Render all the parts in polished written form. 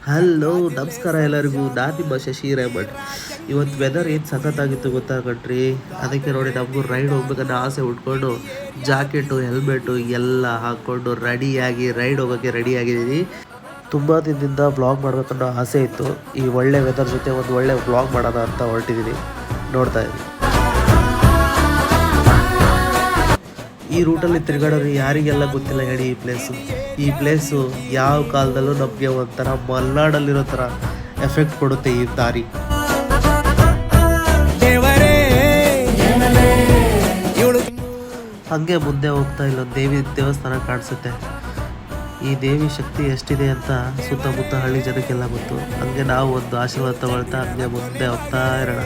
Hello ನಮಸ್ಕಾರ ಎಲ್ಲರಿಗೂ, ನಾನು ನಿಮ್ಮ ಶಶಿ ರೇಮಂಡ್. ಇವತ್ತು ವೆದರ್ ಏನು ಸಖತ್ತಾಗಿತ್ತು ಗೊತ್ತಾ ಕಣ್ರಿ. ಅದಕ್ಕೆ ನೋಡಿ ನಮಗೂ ರೈಡ್ ಹೋಗ್ಬೇಕನ್ನೋ ಆಸೆ ಉಟ್ಕೊಂಡು ಜಾಕೆಟು ಹೆಲ್ಮೆಟು ಎಲ್ಲ ಹಾಕ್ಕೊಂಡು ರೆಡಿಯಾಗಿ ರೈಡ್ ಹೋಗೋಕ್ಕೆ ರೆಡಿಯಾಗಿದ್ದೀನಿ. ತುಂಬ ದಿನದಿಂದ ವ್ಲಾಗ್ ಮಾಡಬೇಕನ್ನೋ ಆಸೆ ಇತ್ತು. ಈ ಒಳ್ಳೆ ವೆದರ್ ಜೊತೆ ಒಂದು ಒಳ್ಳೆ ವ್ಲಾಗ್ ಮಾಡೋಣ ಅಂತ ಹೊರಟಿದ್ದೀನಿ. ನೋಡ್ತಾ ಇದ್ದೀನಿ. ಈ ರೂಟಲ್ಲಿ ತಿರುಗಾಡೋರು ಯಾರಿಗೆಲ್ಲ ಗೊತ್ತಿಲ್ಲ ಹೇಳಿ ಈ ಪ್ಲೇಸು ಯಾವ ಕಾಲದಲ್ಲೂ ನಮಗೆ ಒಂಥರ ಮಲೆನಾಡಲ್ಲಿರೋ ಥರ ಎಫೆಕ್ಟ್ ಕೊಡುತ್ತೆ ಈ ದಾರಿ. ಹಾಗೆ ಮುಂದೆ ಹೋಗ್ತಾ ಇಲ್ಲೊಂದು ದೇವಿ ದೇವಸ್ಥಾನ ಕಾಣಿಸುತ್ತೆ. ಈ ದೇವಿ ಶಕ್ತಿ ಎಷ್ಟಿದೆ ಅಂತ ಸುತ್ತಮುತ್ತ ಹಳ್ಳಿ ಜನಕ್ಕೆಲ್ಲ ಗೊತ್ತು. ಹಂಗೆ ನಾವು ಒಂದು ಆಶೀರ್ವಾದ ತಗೊಳ್ತಾ ಹಂಗೆ ಮುಂದೆ ಹೋಗ್ತಾ ಇರೋಣ.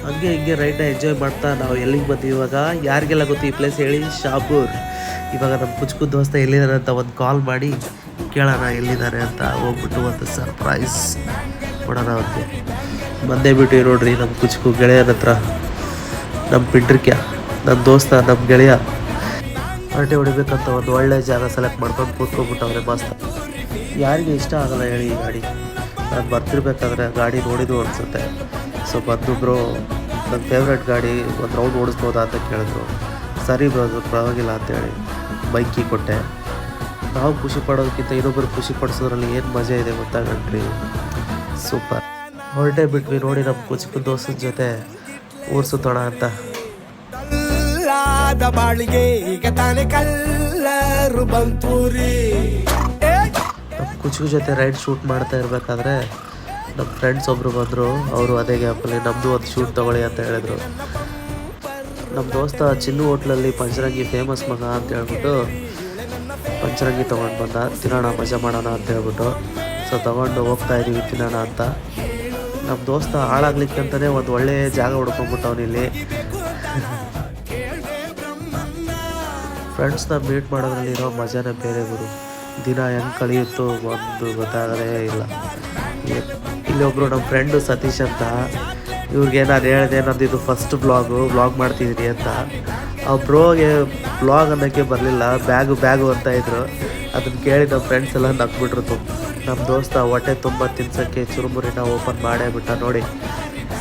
ಹಂಗೆ ಹಿಂಗೆ ರೈಡ್ನ ಎಂಜಾಯ್ ಮಾಡ್ತಾ ನಾವು ಎಲ್ಲಿಗೆ ಬಂದ್ವಿ ಇವಾಗ. ಯಾರಿಗೆಲ್ಲ ಗೊತ್ತು ಈ ಪ್ಲೇಸ್ ಹೇಳಿ? ಶಾಪೂರ್. ಇವಾಗ ನಮ್ಮ ಕುಚ್ಕು ದೋಸ್ತ ಎಲ್ಲಿದ್ದಾರೆ ಅಂತ ಒಂದು ಕಾಲ್ ಮಾಡಿ ಕೇಳೋಣ ಎಲ್ಲಿದ್ದಾರೆ ಅಂತ. ಹೋಗ್ಬಿಟ್ಟು ಒಂದು ಸರ್ಪ್ರೈಸ್ ಕೊಡೋಣ ಅವ್ರಿಗೆ. ಬಂದೇ ಬಿಟ್ಟು ನೋಡ್ರಿ ನಮ್ಮ ಕುಚ್ಕು ಗೆಳೆಯನ ಹತ್ರ, ನಮ್ಮ ಪಿಂಟ್ರಿಕ್ಯ, ನನ್ನ ದೋಸ್ತ, ನಮ್ಮ ಗೆಳೆಯ ಹರಟೆ ಹೊಡಿಬೇಕಂತ ಒಂದು ಒಳ್ಳೆ ಜಾಗ ಸೆಲೆಕ್ಟ್ ಮಾಡ್ಕೊಂಡು ಕೂತ್ಕೊಂಡ್ಬಿಟ್ಟವ್ರೆ ಮಸ್ತ್. ಯಾರಿಗೆ ಇಷ್ಟ ಆಗಲ್ಲ ಹೇಳಿ ಈ ಗಾಡಿ? ನಾನು ಬರ್ತಿರ್ಬೇಕಾದ್ರೆ ಗಾಡಿ ನೋಡಿದ್ದು ಅನಿಸುತ್ತೆ. ಸೊ ಬಂದು ಬ್ರೋ ನನ್ನ ಫೇವ್ರೆಟ್ ಗಾಡಿ, ಒಂದು ರೌಂಡ್ ಓಡಿಸ್ಬೋದಾ ಅಂತ ಕೇಳಿದ್ರು. ಸರಿ ಬ್ರೋ ಪರವಾಗಿಲ್ಲ ಅಂತೇಳಿ ಬೈಕಿ ಕೊಟ್ಟೆ. ನಾವು ಖುಷಿ ಪಡೋದಕ್ಕಿಂತ ಇನ್ನೊಬ್ಬರು ಖುಷಿ ಪಡಿಸೋದ್ರಲ್ಲಿ ಏನು ಮಜಾ ಇದೆ ಗೊತ್ತಾಗಣ್ರಿ. ಸೂಪರ್. ಹೊರಟೆ ಬಿಟ್ವಿ ನೋಡಿ ನಮ್ಮ ಕುಚಿಕು ದೋಸ್ತನ ಜೊತೆ ಊರು ಸುತ್ತೋಣ ಅಂತ. ನಮ್ಮ ಕುಚಿಕು ಜೊತೆ ರೈಡ್ ಶೂಟ್ ಮಾಡ್ತಾ ಇರಬೇಕಾದ್ರೆ ನಮ್ಮ ಫ್ರೆಂಡ್ಸ್ ಒಬ್ಬರು ಬಂದರು. ಅವರು ಅದೇ ಗ್ಯಾಪಲ್ಲಿ ನಮ್ಮದು ಒಂದು ಶೂಟ್ ತೊಗೊಳ್ಳಿ ಅಂತ ಹೇಳಿದ್ರು. ನಮ್ಮ ದೋಸ್ತ ಚಿನ್ನು ಹೋಟ್ಲಲ್ಲಿ ಪಂಚರಂಗಿ ಫೇಮಸ್ ಮಗ ಅಂತ ಹೇಳ್ಬಿಟ್ಟು ಪಂಚರಂಗಿ ತೊಗೊಂಡು ಬಂದ. ತಿನ್ನೋಣ ಮಜಾ ಮಾಡೋಣ ಅಂತ ಹೇಳ್ಬಿಟ್ಟು ಸೊ ತೊಗೊಂಡು ಹೋಗ್ತಾ ಇದ್ದೀವಿ ತಿನ್ನೋಣ ಅಂತ. ನಮ್ಮ ದೋಸ್ತ ಹಾಳಾಗ್ಲಿಕ್ಕೆ ಅಂತಲೇ ಒಂದು ಒಳ್ಳೆಯ ಜಾಗ ಹುಡ್ಕೊಂಡ್ಬಿಟ್ಟವನಿಲ್ಲಿ. ಫ್ರೆಂಡ್ಸ್ನ ಮೀಟ್ ಮಾಡೋದ್ರಲ್ಲಿರೋ ಮಜಾನೇ ಬೇರೆ ಗುರು. ದಿನ ಹೆಂಗೆ ಕಳೆಯುತ್ತೋ ಒಂದು ಗೊತ್ತಾಗದೇ ಇಲ್ಲ. ಇಲ್ಲೊಬ್ಬರು ನಮ್ಮ ಫ್ರೆಂಡು ಸತೀಶ್ ಅಂತ, ಇವ್ರಿಗೆ ನಾನು ಹೇಳಿದೆ ನಂದು ಇದು ಫಸ್ಟ್ ವ್ಲಾಗ್ ಮಾಡ್ತಿದ್ದೀನಿ ಅಂತ. ಆ ಬ್ರೋಗೆ ವ್ಲಾಗ್ ಅನ್ನೋಕ್ಕೆ ಬರಲಿಲ್ಲ, ಬ್ಯಾಗು ಅಂತ ಇದ್ರು. ಅದನ್ನು ಕೇಳಿ ನಮ್ಮ ಫ್ರೆಂಡ್ಸ್ ಎಲ್ಲ ನಕ್ಬಿಟ್ರು. ನಮ್ಮ ದೋಸ್ತ ಹೊಟ್ಟೆ ತುಂಬ ತಿನ್ಸೋಕ್ಕೆ ಚುರುಮುರಿನ ಓಪನ್ ಮಾಡೇ ಬಿಟ್ಟ. ನೋಡಿ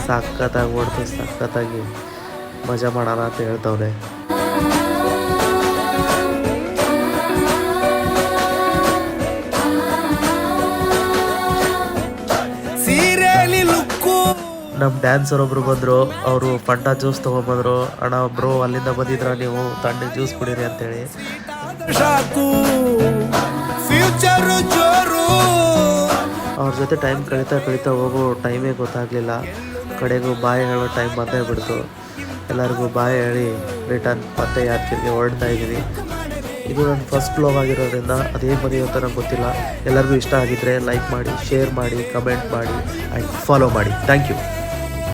ಸಖತ್ತಾಗಿ ಓಡ್ತು, ಸಖತ್ತಾಗಿ ಮಜಾ ಮಾಡೋಣ ಅಂತ ಹೇಳ್ತವ್ನೆ. ನಮ್ಮ ಡ್ಯಾನ್ಸರ್ ಒಬ್ರು ಬಂದರು. ಅವರು ಫಂಟಾ ಜ್ಯೂಸ್ ತೊಗೊಂಬಂದರು. ಅಣ್ಣ ಬ್ರೋ ಅಲ್ಲಿಂದ ಬಂದಿದ್ರ ನೀವು, ತಣ್ಣಗೆ ಜ್ಯೂಸ್ ಕುಡೀರಿ ಅಂತೇಳಿ. ಅವ್ರ ಜೊತೆ ಟೈಮ್ ಕಳೀತಾ ಹೋಗೋ ಟೈಮೇ ಗೊತ್ತಾಗಲಿಲ್ಲ. ಕಡೆಗೂ ಬಾಯ್ ಹೇಳೋ ಟೈಮ್ ಬಂದೇ ಬಿಡ್ತು. ಎಲ್ಲರಿಗೂ ಬಾಯ್ ಹೇಳಿ ರಿಟರ್ನ್ ಮತ್ತೆ ಯಾತ್ರೆಗೆ ಹೊರಡ್ತಾ ಇದ್ದೀನಿ. ಇದು ನನ್ನ ಫಸ್ಟ್ ವ್ಲಾಗ್ ಆಗಿರೋದ್ರಿಂದ ಅದೇನು ಬಂದಿದೆ ನಂಗೆ ಗೊತ್ತಿಲ್ಲ. ಎಲ್ಲರಿಗೂ ಇಷ್ಟ ಆಗಿದ್ದರೆ ಲೈಕ್ ಮಾಡಿ, ಶೇರ್ ಮಾಡಿ, ಕಮೆಂಟ್ ಮಾಡಿ ಆ್ಯಂಡ್ ಫಾಲೋ ಮಾಡಿ. Thank you.